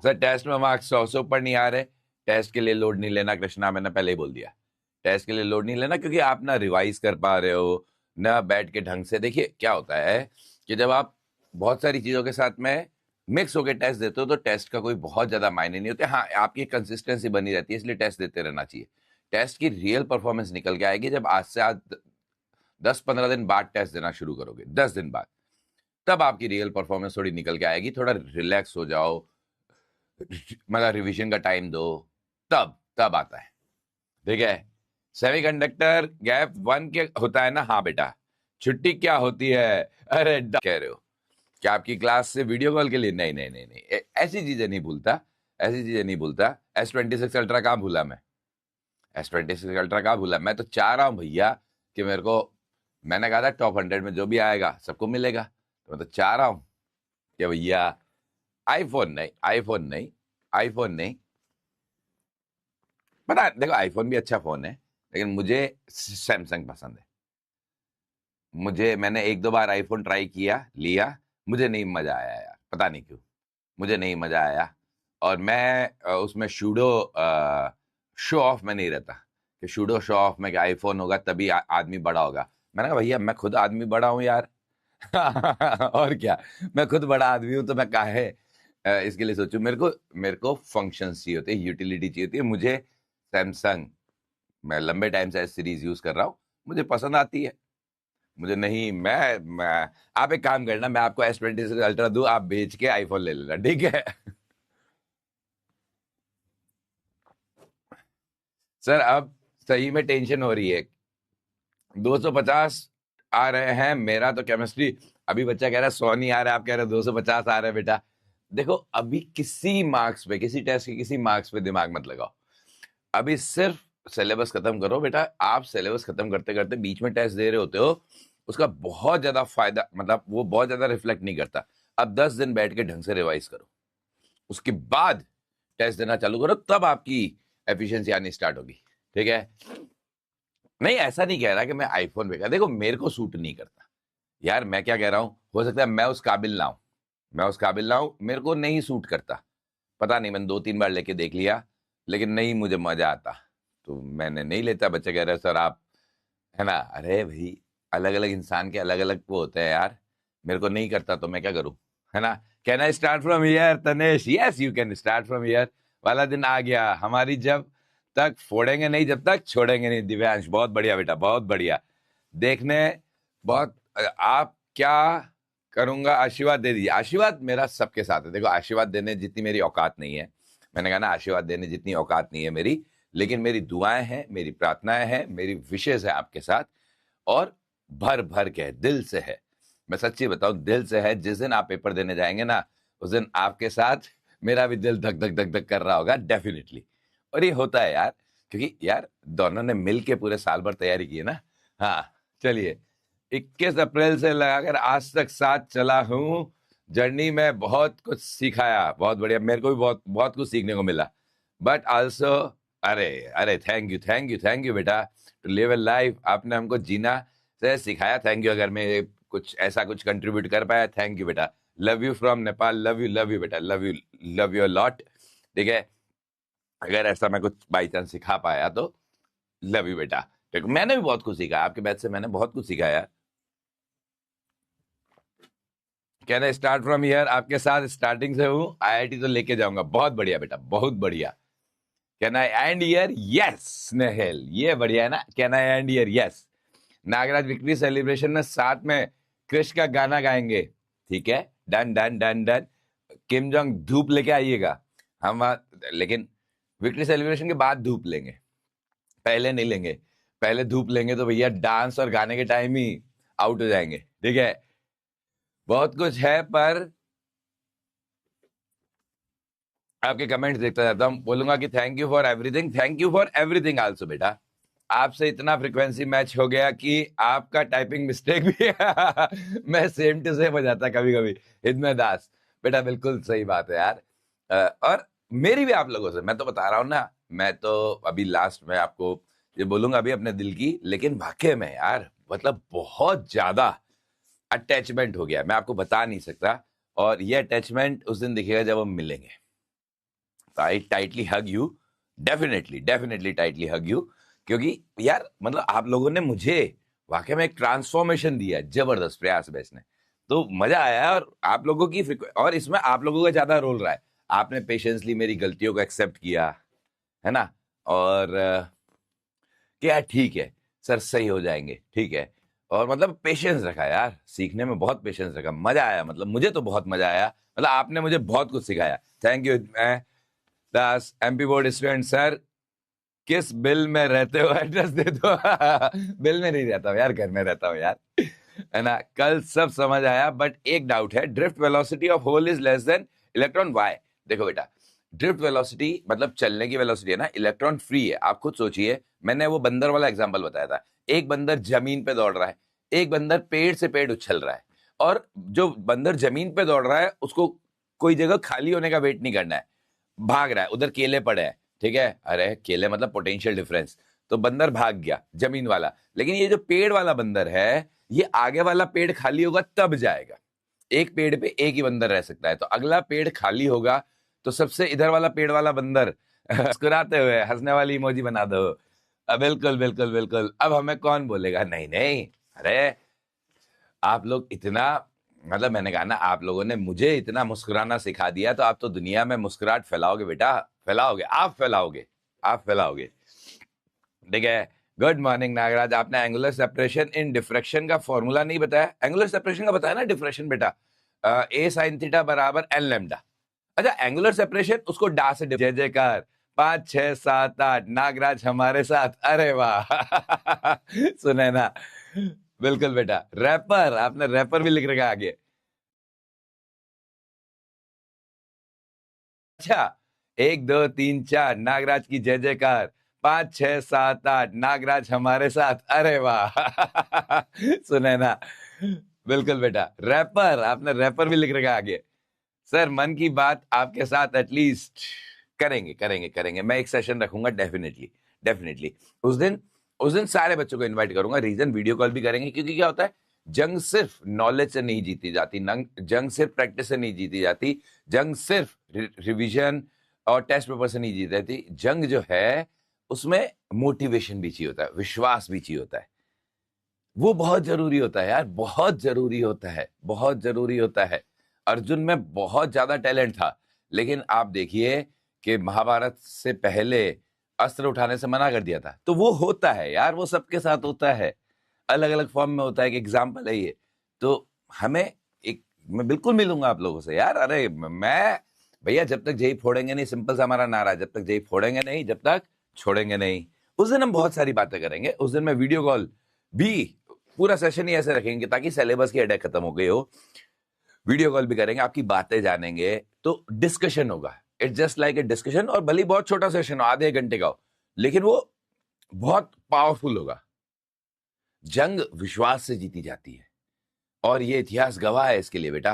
Sir test में marks 100 से ऊपर नहीं आ रहे, टेस्ट के लिए लोड नहीं लेना कृष्णा, मैंने पहले ही बोल दिया। टेस्ट के लिए लोड नहीं लेना, क्योंकि आप ना रिवाइज कर पा रहे हो ना बैठ के ढंग से। देखिए क्या होता है कि जब आप बहुत सारी चीजों के साथ में मिक्स होकर टेस्ट देते हो तो टेस्ट का कोई बहुत ज्यादा मायने नहीं होते। हाँ, आपकी कंसिस्टेंसी बनी रहती है, इसलिए टेस्ट देते रहना चाहिए। टेस्ट की रियल परफॉर्मेंस निकल के आएगी जब आज से आज 10-15 दिन बाद टेस्ट देना शुरू करोगे, 10 दिन बाद, तब आपकी रियल परफॉर्मेंस थोड़ी निकल के आएगी। थोड़ा रिलैक्स हो जाओ, मतलब रिवीजन का टाइम दो, तब तब आता है। ठीक है। सेमीकंडक्टर गैप 1 के होता है ना? हाँ बेटा। छुट्टी क्या होती है? अरे कह रहे हो क्या आपकी क्लास से वीडियो कॉल के लिए? नहीं नहीं नहीं नहीं, ऐसी चीजें नहीं भूलता, ऐसी चीजें नहीं भूलता। S26 अल्ट्रा कहाँ भूला मैं? S26 अल्ट्रा कहाँ भूला? मैं तो चाह रहा हूँ भैया कि मेरे को, मैंने कहा था टॉप 100 में जो भी आएगा सबको मिलेगा, तो मैं तो चाह रहा हूँ कि भैया आईफोन नहीं, आईफोन नहीं, आईफोन नहीं। पता है, देखो आईफोन भी अच्छा फोन है, लेकिन मुझे सैमसंग पसंद है। मैंने 1-2 बार आईफोन ट्राई किया, लिया, मुझे नहीं मजा आया यार, पता नहीं क्यों मुझे नहीं मजा आया। और मैं उसमें शूडो शो ऑफ में नहीं रहता कि शूडो शो ऑफ में कि आईफोन होगा तभी आदमी बड़ा होगा। मैंने कहा भैया मैं खुद आदमी बड़ा हूँ यार। और क्या, मैं खुद बड़ा आदमी हूँ, तो मैं काहे इसके लिए सोचूं। मेरे को फंक्शन चाहिए होते हैं, यूटिलिटी चाहिए होती है। मुझे सैमसंग, मैं लंबे टाइम से एस सीरीज यूज कर रहा हूँ, मुझे पसंद आती है। मुझे नहीं, मैं आप एक काम करना, मैं आपको S26 अल्ट्रा दूं, आप बेच के आईफोन ले लेना, ठीक है? सर अब सही में टेंशन हो रही है। 250 आ रहे हैं, मेरा तो केमिस्ट्री, अभी बच्चा कह रहा है 100 नहीं आ रहा है, आप कह रहे हो 250 आ रहे हैं। बेटा देखो, अभी किसी मार्क्स पे, किसी टेस्ट के किसी मार्क्स पे दिमाग मत लगाओ। अभी सिर्फ सिलेबस खत्म करो बेटा। आप सिलेबस खत्म करते करते बीच में टेस्ट दे रहे होते हो, उसका बहुत ज्यादा फायदा, मतलब वो बहुत ज्यादा रिफ्लेक्ट नहीं करता। अब 10 दिन बैठ के ढंग से रिवाइज करो, उसके बाद टेस्ट देना चालू करो, तब आपकी एफिशिएंसी आनी स्टार्ट होगी। ठीक है? नहीं, ऐसा नहीं कह रहा कि मैं आईफोन बेकार, देखो मेरे को सूट नहीं करता यार। मैं क्या कह रहा हूं, हो सकता है मैं उस काबिल ना हूं, मैं उस काबिल ना हूं, मेरे को नहीं सूट करता। पता नहीं, मैंने 2-3 बार लेके देख लिया, लेकिन नहीं मुझे मजा आता, तो मैंने नहीं लेता। बच्चे कह रहे सर आप, है ना? अरे भाई, अलग अलग इंसान के अलग अलग वो होते हैं यार। मेरे को नहीं करता तो मैं क्या करूं, है ना? Can I start from here Tanesh? Yes you can start from here. वाला दिन आ गया हमारी, जब तक फोड़ेंगे नहीं, जब तक छोड़ेंगे नहीं। दिव्यांश बहुत बढ़िया बेटा, बहुत बढ़िया। देखने बहुत, आप क्या करूंगा, आशीर्वाद दे दीजिए। आशीर्वाद मेरा सबके साथ है। देखो आशीर्वाद देने जितनी मेरी औकात नहीं है, मैंने कहा ना, आशीर्वाद देने जितनी औकात नहीं है मेरी, लेकिन मेरी दुआएं हैं, मेरी प्रार्थनाएं हैं, मेरी विशेष है आपके साथ, और भर भर के है, दिल से है। मैं सच्ची बताऊं, दिल से है। जिस दिन आप पेपर देने जाएंगे ना, उस दिन आपके साथ मेरा भी दिल धक धक धक धक कर रहा होगा, डेफिनेटली। और ये होता है यार, क्योंकि यार दोनों ने मिल के पूरे साल भर तैयारी की है ना। हाँ चलिए, 21 अप्रैल से लगाकर आज तक साथ चला हूँ, जर्नी में बहुत कुछ सिखाया। बहुत बढ़िया, मेरे को भी बहुत बहुत कुछ सीखने को मिला, बट ऑल्सो, अरे अरे thank you thank you thank you बेटा। टू लिव ए लाइफ, आपने हमको जीना से सिखाया, थैंक यू। अगर मैं कुछ ऐसा कुछ कंट्रीब्यूट कर पाया, थैंक यू बेटा। Love you from Nepal, love you बेटा, लव यू लॉट। ठीक है? अगर ऐसा मैं कुछ बाई चांस सिखा पाया तो लव यू बेटा। ठीक, मैंने भी बहुत कुछ सीखा आपके बैच से, मैंने बहुत कुछ सीखा यार। कहना स्टार्ट फ्रॉम हियर, आपके साथ स्टार्टिंग से हूँ, आईआईटी तो लेके जाऊंगा। बहुत बढ़िया बेटा, बहुत बढ़िया। कहना एंड ईयर, यस स्नेहल, ये बढ़िया है ना? कहना एंड ईयर, यस। नागराज विक्ट्री सेलिब्रेशन में साथ में क्रिश का गाना गाएंगे, ठीक है? Done done done done. Kim Jong धूप लेके आइएगा। हम लेकिन विक्ट्री सेलिब्रेशन के बाद धूप लेंगे, पहले नहीं लेंगे। पहले धूप लेंगे तो भैया डांस और गाने के टाइम ही आउट हो जाएंगे। ठीक है? बहुत कुछ है, पर आपके कमेंट्स देखता जाता हूं। बोलूंगा कि thank you for everything, thank you for everything also बेटा। आपसे इतना फ्रीक्वेंसी मैच हो गया कि आपका टाइपिंग मिस्टेक भी मैं सेम टू सेम हो जाता कभी कभी। हिदमत दास बेटा, बिल्कुल सही बात है यार। और मेरी भी आप लोगों से, मैं तो बता रहा हूँ ना, मैं तो अभी लास्ट में आपको ये बोलूंगा अभी अपने दिल की, लेकिन वाकई में यार मतलब बहुत ज्यादा अटैचमेंट हो गया, मैं आपको बता नहीं सकता। और ये अटैचमेंट उस दिन दिखेगा जब हम मिलेंगे। I tightly hug you, definitely definitely tightly hug you, क्योंकि यार मतलब आप लोगों ने मुझे वाकई में एक ट्रांसफॉर्मेशन दिया है जबरदस्त प्रयास बेस ने। तो मजा आया है, और आप लोगों की और इसमें आप लोगों का ज्यादा रोल रहा है। आपने पेशेंसली मेरी गलतियों को एक्सेप्ट किया है ना, और कि यार ठीक है सर, सही हो जाएंगे, ठीक है। और मतलब पेशेंस रखा यार, सीखने में बहुत पेशेंस रखा, मजा आया, मतलब मुझे तो बहुत मजा आया, मतलब आपने मुझे बहुत कुछ सिखाया, थैंक यू। मैं दास एमपी बोर्ड स्टूडेंट सर, किस बिल में रहते हो, एड्रेस दे दो। बिल में नहीं रहता हूँ यार, घर में रहता हूँ यार, है ना। कल सब समझ आया, बट एक डाउट है, drift velocity of hole is less then electron, why? देखो बेटा, ड्रिफ्ट वेलोसिटी मतलब चलने की वेलोसिटी है ना, इलेक्ट्रॉन फ्री है। आप खुद सोचिए, मैंने वो बंदर वाला एग्जांपल बताया था, एक बंदर जमीन पे दौड़ रहा है, एक बंदर पेड़ से पेड़ उछल रहा है, और जो बंदर जमीन पे दौड़ रहा है उसको कोई जगह खाली होने का वेट नहीं करना है, भाग रहा है, उधर केले पड़े हैं, ठीक है, अरे केले मतलब पोटेंशियल डिफरेंस, तो बंदर भाग गया जमीन वाला। लेकिन ये जो पेड़ वाला बंदर है, ये आगे वाला पेड़ खाली होगा तब जाएगा, एक पेड़ पे एक ही बंदर रह सकता है, तो अगला पेड़ खाली होगा तो सबसे इधर वाला पेड़ वाला बंदर मुस्कुराते हुए हंसने वाली इमोजी बना दो। बिल्कुल बिल्कुल बिल्कुल, अब हमें कौन बोलेगा नहीं नहीं, अरे आप लोग इतना, मतलब मैंने कहा ना, आप लोगों ने मुझे इतना मुस्कुराना सिखा दिया, तो आप तो दुनिया में मुस्कुराहट फैलाओगे बेटा, फैलाओगे, आप फैलाओगे, आप फैलाओगे, ठीक है। गुड मॉर्निंग नागराज, आपने एंगुलर सेपरेशन इन डिफ्रैक्शन का फॉर्मूला नहीं बताया, एंगुलर सेपरेशन का बताया ना, डिफ्रैक्शन बेटा, ए साइन थीटा बराबर एन लैम्डा। अच्छा, एंगुलर सेपरेशन उसको डा से जय जयकार, 5 6 7 8 नागराज हमारे साथ, अरे वाह। सुने ना, बिल्कुल बेटा, रैपर, आपने रैपर भी लिख रखा आगे। अच्छा, 1 2 3 4 नागराज की जय जयकार, 5 6 7 8 नागराज हमारे साथ, अरे वाह। सुने ना, बिल्कुल बेटा, रैपर, आपने रैपर भी लिख रखा आगे। सर मन की बात आपके साथ एटलीस्ट करेंगे करेंगे करेंगे, मैं एक सेशन रखूंगा डेफिनेटली डेफिनेटली। उस दिन सारे बच्चों को इनवाइट करूंगा, रीजन वीडियो कॉल भी करेंगे, क्योंकि क्या होता है, जंग सिर्फ नॉलेज से नहीं जीती जाती, जंग सिर्फ प्रैक्टिस से नहीं जीती जाती, जंग सिर्फ रिवीजन और टेस्ट पेपर से नहीं जीती जाती, जंग जो है उसमें मोटिवेशन भी चाहिए होता है, विश्वास भी चाहिए होता है, वो बहुत जरूरी होता है यार, बहुत जरूरी होता है, बहुत जरूरी होता है। अर्जुन में बहुत ज्यादा टैलेंट था, लेकिन आप देखिए कि महाभारत से पहले अस्त्र उठाने से मना कर दिया था, तो वो होता है यार, वो सबके साथ होता है, अलग अलग फॉर्म में होता है, एक एग्जाम्पल है ये। तो हमें एक, मैं बिल्कुल मिलूंगा आप लोगों से यार, अरे मैं भैया, जब तक जेई फोड़ेंगे नहीं, सिंपल सा हमारा नारा है, जब तक जेई फोड़ेंगे नहीं, जब तक छोड़ेंगे नहीं। उस दिन हम बहुत सारी बातें करेंगे, उस दिन मैं वीडियो कॉल भी, पूरा सेशन ही ऐसे रखेंगे ताकि सिलेबस की हेडेक खत्म हो गई हो, वीडियो कॉल भी करेंगे, आपकी बातें जानेंगे, तो डिस्कशन होगा, it's just like a discussion, और भले ही बहुत छोटा सेशन हो, आधे 1 घंटे का हो, लेकिन वो बहुत पावरफुल होगा। जंग विश्वास से जीती जाती है, और ये इतिहास गवाह है इसके लिए बेटा,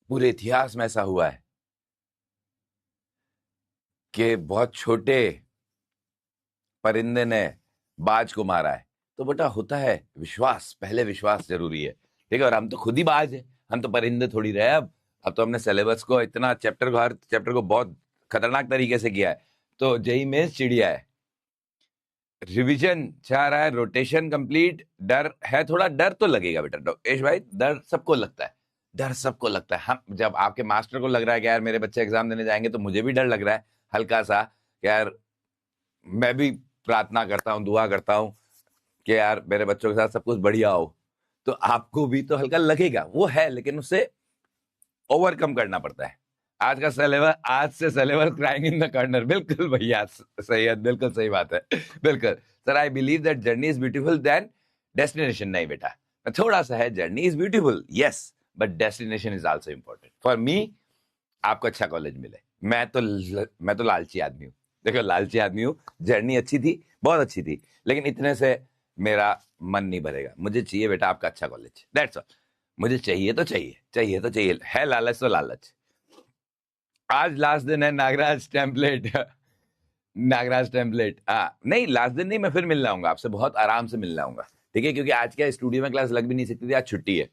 पूरे इतिहास में ऐसा हुआ है कि बहुत छोटे परिंदे ने बाज को मारा है, तो बेटा होता है विश्वास, पहले विश्वास जरूरी है, ठीक है। और हम तो खुद ही बाज है, हम तो परिंदे थोड़ी रहे, अब तो हमने सिलेबस को इतना, चैप्टर को, हर चैप्टर को बहुत खतरनाक तरीके से किया है, तो जेई में चिड़िया है, रिवीजन चाह रहा है, रोटेशन कंप्लीट, डर है, थोड़ा डर तो लगेगा बेटा डॉक्टर भाई, डर सबको लगता है, डर सबको लगता है। हम जब आपके मास्टर को लग रहा है कि यार मेरे बच्चे एग्जाम देने जाएंगे, तो मुझे भी डर लग रहा है हल्का सा, कि यार मैं भी प्रार्थना करता हूँ, दुआ करता हूँ कि यार मेरे बच्चों के साथ सब कुछ बढ़िया हो, तो आपको भी तो हल्का लगेगा, वो है, लेकिन उससे ओवरकम करना पड़ता है। आज का सिलेबस, आज से syllabus crying in the corner, बिल्कुल भैया, सही है, बिल्कुल सही बात है, बिल्कुल sir. I believe that journey is beautiful then destination, नहीं बेटा, थोड़ा सा है, journey is beautiful yes, but destination is also important for me. आपको अच्छा कॉलेज मिले, मैं तो लालची आदमी हूँ, देखो लालची आदमी हूँ, जर्नी अच्छी थी, बहुत अच्छी थी, लेकिन इतने से मेरा मन नहीं भरेगा, मुझे चाहिए बेटा आपका अच्छा कॉलेज, दैट्स ऑल, मुझे चाहिए तो चाहिए, चाहिए तो चाहिए, है लालच तो लालच। आज लास्ट दिन है नागराज टेम्पलेट। नागराज टेम्पलेट, हाँ नहीं लास्ट दिन नहीं, मैं फिर मिलने आऊंगा आपसे, बहुत आराम से मिलने आऊंगा, ठीक है, क्योंकि आज क्या स्टूडियो में क्लास लग भी नहीं सकती थी, आज छुट्टी है,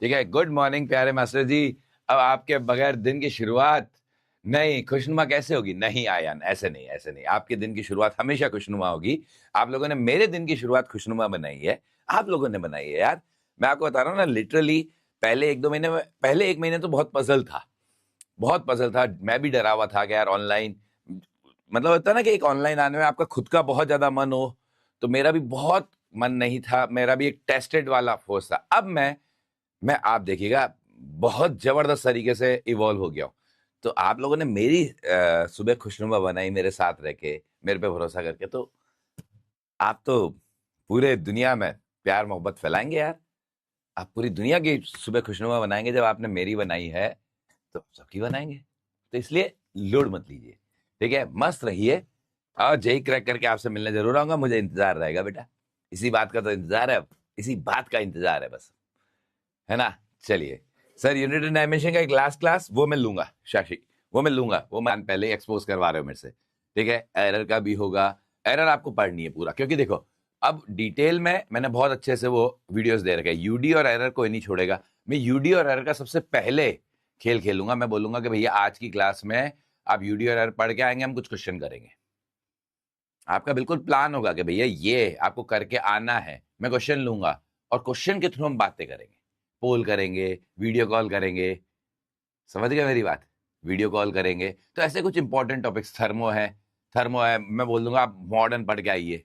ठीक है। गुड मॉर्निंग प्यारे मास्टर जी, अब आपके बगैर दिन की शुरुआत नहीं, खुशनुमा कैसे होगी? नहीं आयान, ऐसे नहीं, ऐसे नहीं। आपके दिन की शुरुआत हमेशा खुशनुमा होगी। आप लोगों ने मेरे दिन की शुरुआत खुशनुमा बनाई है, आप लोगों ने बनाई है यार। मैं आपको बता रहा हूँ ना, लिटरली पहले 1-2 महीने में, पहले 1 महीने तो बहुत पजल था, बहुत पजल था। मैं भी डरा हुआ था कि यार ऑनलाइन, मतलब होता है ना कि एक ऑनलाइन आने में आपका खुद का बहुत ज्यादा मन हो, तो मेरा भी बहुत मन नहीं था, मेरा भी एक टेस्टेड वाला फोर्स था। अब मैं आप देखिएगा बहुत जबरदस्त तरीके से इवॉल्व हो गया हूं। तो आप लोगों ने मेरी सुबह खुशनुमा बनाई मेरे साथ रह के, मेरे पे भरोसा करके, तो आप तो पूरे दुनिया में प्यार मोहब्बत फैलाएंगे यार। आप पूरी दुनिया की सुबह खुशनुमा बनाएंगे जब आपने मेरी बनाई है, तो सबकी बनाएंगे। तो इसलिए लोड मत लीजिए, ठीक है? मस्त रहिए, और जेई क्रैक करके आपसे मिलने जरूर आऊंगा। मुझे इंतजार रहेगा बेटा, इसी बात का तो इंतजार है, इसी बात का इंतजार है बस, है ना? चलिए सर, यूनिट एंड डायमेंशन का एक लास्ट क्लास वो मैं लूंगा, शाशी, वो मैं लूंगा, वो मैं पहले एक्सपोज करवा रहे हो मेरे से, ठीक है? एरर का भी होगा, एरर आपको पढ़नी है पूरा, क्योंकि देखो अब डिटेल में मैंने बहुत अच्छे से वो वीडियोस दे रखे हैं। यूडी और एरर कोई नहीं छोड़ेगा। मैं यूडी और एरर का सबसे पहले खेल खेलूंगा। मैं बोलूंगा कि भैया आज की क्लास में आप यूडी और एरर पढ़ के आएंगे, हम कुछ क्वेश्चन करेंगे। आपका बिल्कुल प्लान होगा कि भैया ये आपको करके आना है, मैं क्वेश्चन लूंगा और क्वेश्चन के थ्रू हम बातें करेंगे, पोल करेंगे, वीडियो कॉल करेंगे। समझ गए मेरी बात? वीडियो कॉल करेंगे तो ऐसे कुछ इंपॉर्टेंट टॉपिक्स, थर्मो है, मैं बोल दूंगा आप मॉडर्न पढ़ के आइए,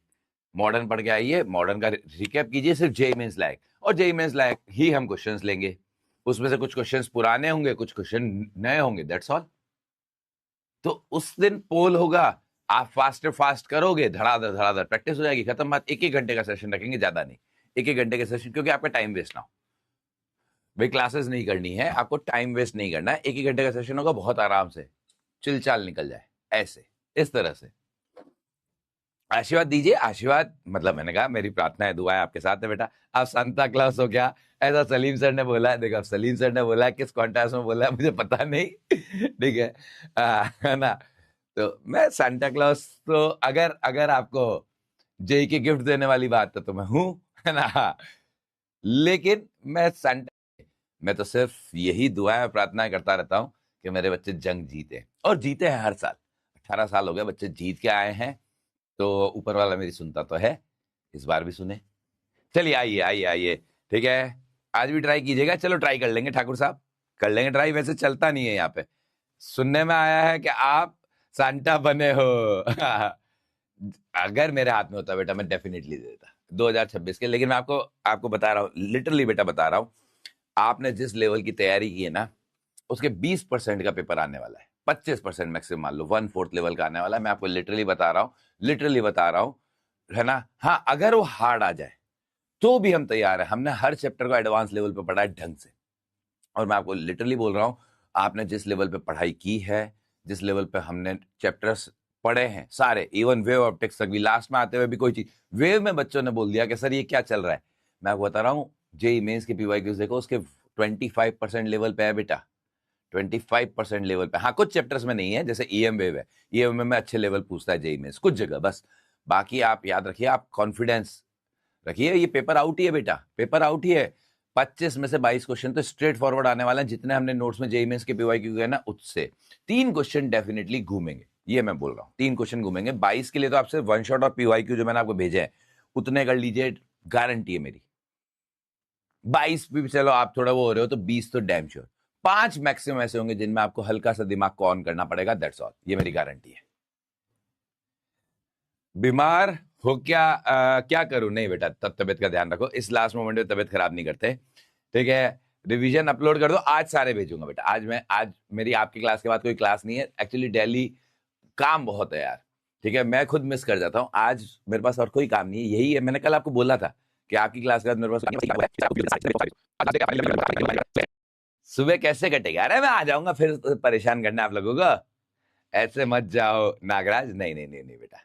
मॉडर्न पढ़ के आइए, मॉडर्न का रिकैप कीजिए, सिर्फ जेई मेंस लायक, और जेई मेंस लायक ही हम क्वेश्चंस लेंगे। उसमें से कुछ क्वेश्चंस पुराने होंगे, कुछ क्वेश्चन नए होंगे, दैट्स ऑल। तो उस दिन पोल होगा, आप फास्ट करोगे, धड़ाधड़ प्रैक्टिस हो जाएगी, खत्म बात। 1-1 घंटे का सेशन रखेंगे, ज्यादा नहीं, 1-1 घंटे का सेशन, क्योंकि आपका टाइम वेस्ट ना हो। भाई क्लासेस नहीं करनी है आपको, टाइम वेस्ट नहीं करना है, 1-1 घंटे का सेशन होगा, बहुत आराम से चिलचाल निकल जाए, ऐसे इस तरह से। आशीर्वाद दीजिए, आशीर्वाद मतलब मैंने कहा मेरी प्रार्थना है, दुआ है आपके साथ है बेटा। आप सांता क्लॉस हो क्या? ऐसा सलीम सर ने बोला है, देखो सलीम सर ने बोला है, किस कॉन्टेस्ट में बोला है मुझे पता नहीं ठीक है, है ना? तो मैं सांता क्लॉस, तो अगर अगर आपको जेई की गिफ्ट देने वाली बात है तो मैं हूं, है ना? लेकिन मैं तो सिर्फ यही दुआएं और प्रार्थनाएं करता रहता हूं कि मेरे बच्चे जंग जीते, और जीते हैं हर साल। 18 साल हो गए, बच्चे जीत के आए हैं, तो ऊपर वाला मेरी सुनता तो है, इस बार भी सुने। चलिए आइए आइए आइए, ठीक है? आज भी ट्राई कीजिएगा, चलो ट्राई कर लेंगे ठाकुर साहब, कर लेंगे ट्राई। वैसे चलता नहीं है यहाँ पे, सुनने में आया है कि आप सांता बने हो अगर मेरे हाथ में होता बेटा, मैं डेफिनेटली दे देता 2026 के। लेकिन मैं आपको आपको बता रहा हूँ, लिटरली बेटा बता रहा हूँ, आपने जिस लेवल की तैयारी की है ना, उसके 20% का पेपर आने वाला है, 25% मैक्सिमम मान लो, 1/4 लेवल का आने वाला है। मैं आपको लिटरली बता रहा हूँ, लिटरली बता रहा हूँ, है ना? हाँ, अगर वो हार्ड आ जाए तो भी हम तैयार है। हमने हर चैप्टर को एडवांस लेवल पे पढ़ा है ढंग से, और मैं आपको लिटरली बोल रहा हूँ, आपने जिस लेवल पे पढ़ाई की है, जिस लेवल पे हमने चैप्टर्स पढ़े हैं सारे, इवन वेव ऑप्टिक्स तक भी, लास्ट में आते हुए भी कोई चीज वेव में बच्चों ने बोल दिया कि सर ये क्या चल रहा है। मैं आपको बता रहा हूँ, जेई मेंस के पीवाईक्यूज देखो, उसके 25% लेवल पे है बेटा, 25% लेवल पे। हाँ, कुछ चैप्टर्स में नहीं है, जैसे ईएम वेव है, ईएम में अच्छे लेवल पूछता है जेई मेंस कुछ जगह बस। बाकी आप याद रखिए, आप कॉन्फिडेंस रखिए, ये पेपर आउट ही है बेटा, पेपर आउट ही है। 25 में से 22 क्वेश्चन तो स्ट्रेट फॉरवर्ड आने वाले हैं, जितने हमने नोट्स में जेई मेंस के पीवाईक्यू गए ना, उससे 3 क्वेश्चन डेफिनेटली घूमेंगे, ये मैं बोल रहा हूँ, 3 क्वेश्चन घूमेंगे। 22 के लिए तो आपसे वन शॉट और पीवाईक्यू जो मैंने आपको भेजे हैं उतने कर लीजिए, गारंटी है मेरी। 22 भी चलो आप थोड़ा वो हो रहे हो, तो 20 तो डैम श्योर। 5 मैक्सिमम ऐसे होंगे जिनमें आपको हल्का सा दिमाग को ऑन करना पड़ेगा, दैट्स ऑल, ये मेरी गारंटी है। बीमार हो क्या? क्या करूं? नहीं बेटा, तब तबियत का ध्यान रखो, इस लास्ट मोमेंट में तबियत खराब नहीं करते, ठीक है? रिवीजन अपलोड कर दो, आज सारे भेजूंगा बेटा। आज मेरी आपकी क्लास के बाद कोई क्लास नहीं है, एक्चुअली दिल्ली काम बहुत है यार, ठीक है? मैं खुद मिस कर जाता हूँ, आज मेरे पास और कोई काम नहीं है, यही है। मैंने कल आपको बोला था कि आपकी क्लास के बाद मेरे पास सुबह कैसे कटेगा? अरे मैं आ जाऊंगा, फिर परेशान करना आप लोगों को, ऐसे मत जाओ नागराज। नहीं नहीं नहीं नहीं बेटा,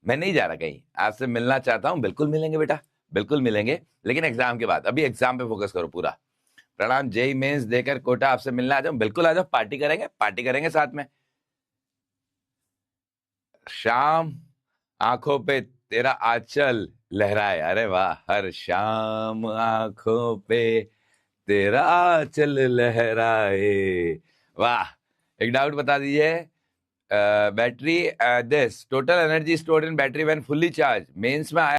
मैं नहीं जा रहा कहीं, आपसे मिलना चाहता हूँ, बिल्कुल मिलेंगे बेटा, बिल्कुल मिलेंगे, लेकिन एग्जाम के बाद। अभी एग्जाम पे फोकस करो पूरा। प्रणाम, जेई मेंस देकर कोटा आपसे मिलना आ जाऊं, बिल्कुल आ जाओ, पार्टी करेंगे साथ में। शाम आंखों पे तेरा आंचल लहराए, अरे वाह, हर शाम आंखों पे तेरा आंचल लहराए, वाह, एक डाउट बता दीजिए, battery this total energy stored in battery when fully charge, mains में आया